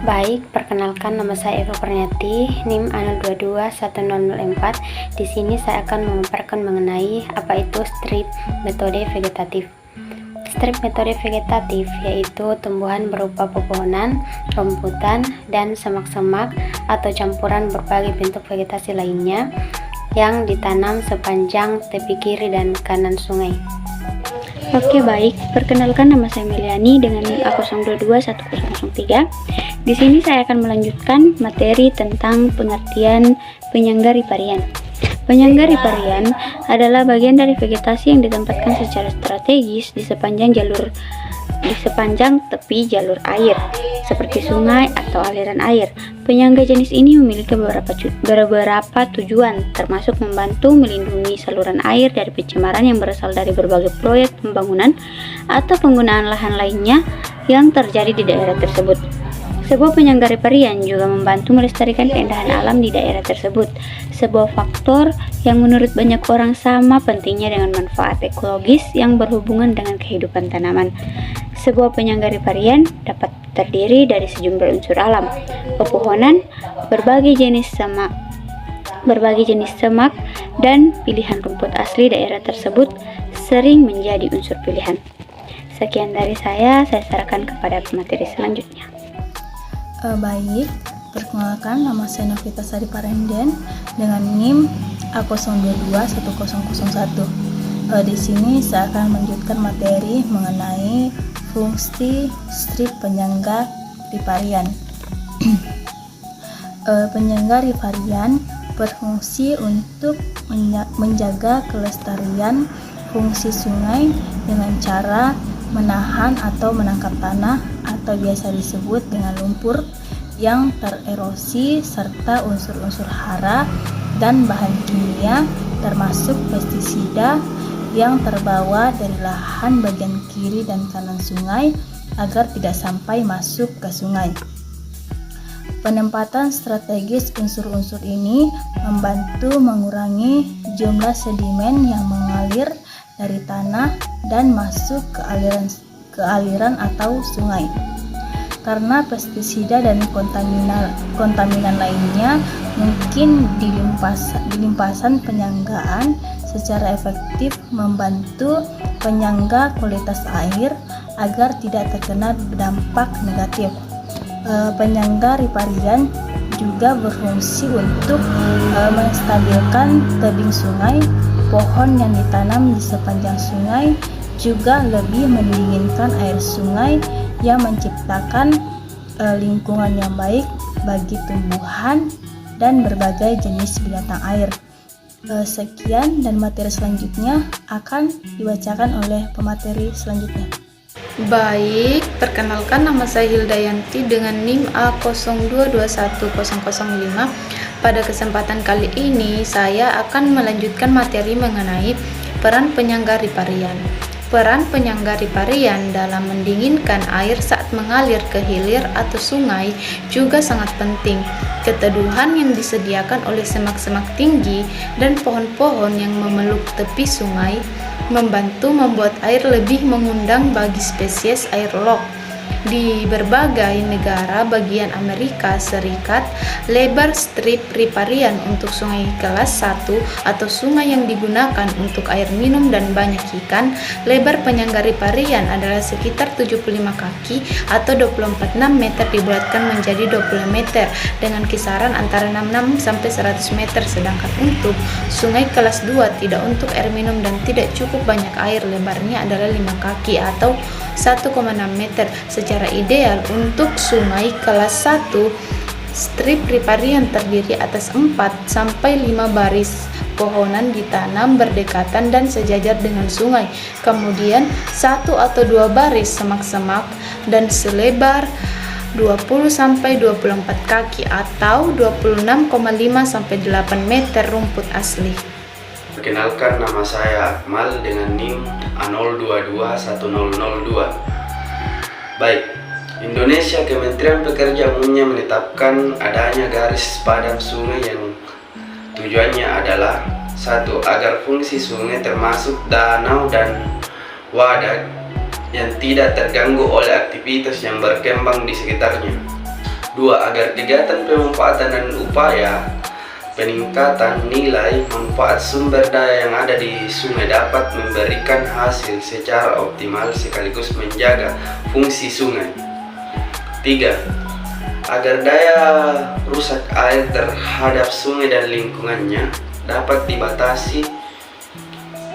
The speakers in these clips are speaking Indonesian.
Baik, perkenalkan nama saya Eva Pernyati, NIM 0221004. Di sini saya akan memaparkan mengenai apa itu strip metode vegetatif. Strip metode vegetatif yaitu tumbuhan berupa pepohonan, rumputan, dan semak-semak atau campuran berbagai bentuk vegetasi lainnya yang ditanam sepanjang tepi kiri dan kanan sungai. Oke, baik. Perkenalkan, nama saya Meliani dengan NIM A0221003. Di sini saya akan melanjutkan materi tentang pengertian penyangga riparian. Penyangga riparian adalah bagian dari vegetasi yang ditempatkan secara strategis di sepanjang tepi jalur air, seperti sungai atau aliran air. Penyangga jenis ini memiliki beberapa tujuan, termasuk membantu melindungi saluran air dari pencemaran yang berasal dari berbagai proyek pembangunan atau penggunaan lahan lainnya yang terjadi di daerah tersebut. Sebuah penyangga riparian juga membantu melestarikan keindahan alam di daerah tersebut, sebuah faktor yang menurut banyak orang sama pentingnya dengan manfaat ekologis yang berhubungan dengan kehidupan tanaman. Sebuah penyangga riparian dapat terdiri dari sejumlah unsur alam, pepohonan, berbagai jenis semak, dan pilihan rumput asli daerah tersebut sering menjadi unsur pilihan. Sekian dari saya serahkan kepada pemateri selanjutnya. Baik, perkenalkan, nama saya Novita Sari Parenden dengan NIM A0221001. Di sini saya akan melanjutkan materi mengenai fungsi strip penyangga riparian. Penyangga riparian berfungsi untuk menjaga kelestarian fungsi sungai dengan cara menahan atau menangkap tanah atau biasa disebut dengan lumpur yang tererosi serta unsur-unsur hara dan bahan kimia termasuk pestisida yang terbawa dari lahan bagian kiri dan kanan sungai agar tidak sampai masuk ke sungai. Penempatan strategis unsur-unsur ini membantu mengurangi jumlah sedimen yang mengalir dari tanah dan masuk ke aliran atau sungai. Karena pestisida dan kontaminan lainnya mungkin di limpasan penyanggaan secara efektif membantu penyangga kualitas air agar tidak terkena dampak negatif. Penyangga riparian juga berfungsi untuk menstabilkan tebing sungai. Pohon yang ditanam di sepanjang sungai juga lebih mendinginkan air sungai yang menciptakan lingkungan yang baik bagi tumbuhan dan berbagai jenis binatang air. Sekian, dan materi selanjutnya akan dibacakan oleh pemateri selanjutnya. Baik, perkenalkan, nama saya Hildayanti dengan NIM A0221005. Pada kesempatan kali ini saya akan melanjutkan materi mengenai peran penyangga riparian. Peran penyangga riparian dalam mendinginkan air saat mengalir ke hilir atau sungai juga sangat penting. Keteduhan yang disediakan oleh semak-semak tinggi dan pohon-pohon yang memeluk tepi sungai membantu membuat air lebih mengundang bagi spesies air loch. Di berbagai negara bagian Amerika Serikat, lebar strip riparian untuk sungai kelas 1 atau sungai yang digunakan untuk air minum dan banyak ikan, lebar penyangga riparian adalah sekitar 75 kaki atau 246 meter dibulatkan menjadi 20 meter dengan kisaran antara 66 sampai 100 meter. Sedangkan untuk sungai kelas 2 tidak untuk air minum dan tidak cukup banyak air, lebarnya adalah 5 kaki atau 1,6 meter. Secara ideal untuk sungai kelas 1, strip riparian terdiri atas 4 sampai 5 baris pohonan ditanam berdekatan dan sejajar dengan sungai. Kemudian 1 atau 2 baris semak-semak dan selebar 20 sampai 24 kaki atau 26,5 sampai 8 meter rumput asli. Perkenalkan, nama saya Akmal dengan NIM A0221002. Baik, Indonesia Kementerian Pekerjaan Umumnya menetapkan adanya garis padang sungai yang tujuannya adalah 1. Agar fungsi sungai termasuk danau dan wadah yang tidak terganggu oleh aktivitas yang berkembang di sekitarnya. 2. Agar kegiatan pemanfaatan dan upaya peningkatan nilai manfaat sumber daya yang ada di sungai dapat memberikan hasil secara optimal sekaligus menjaga fungsi sungai. 3. Agar daya rusak air terhadap sungai dan lingkungannya dapat dibatasi.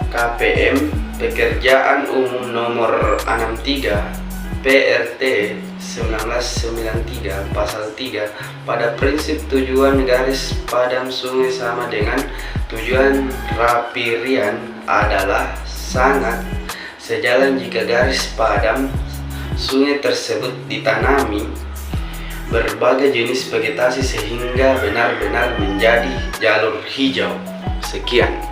KPM Pekerjaan Umum Nomor 63 PRT 1993 Pasal 3 pada prinsip tujuan garis padam sungai sama dengan tujuan riparian adalah sangat sejalan jika garis padam sungai tersebut ditanami berbagai jenis vegetasi sehingga benar-benar menjadi jalur hijau. Sekian.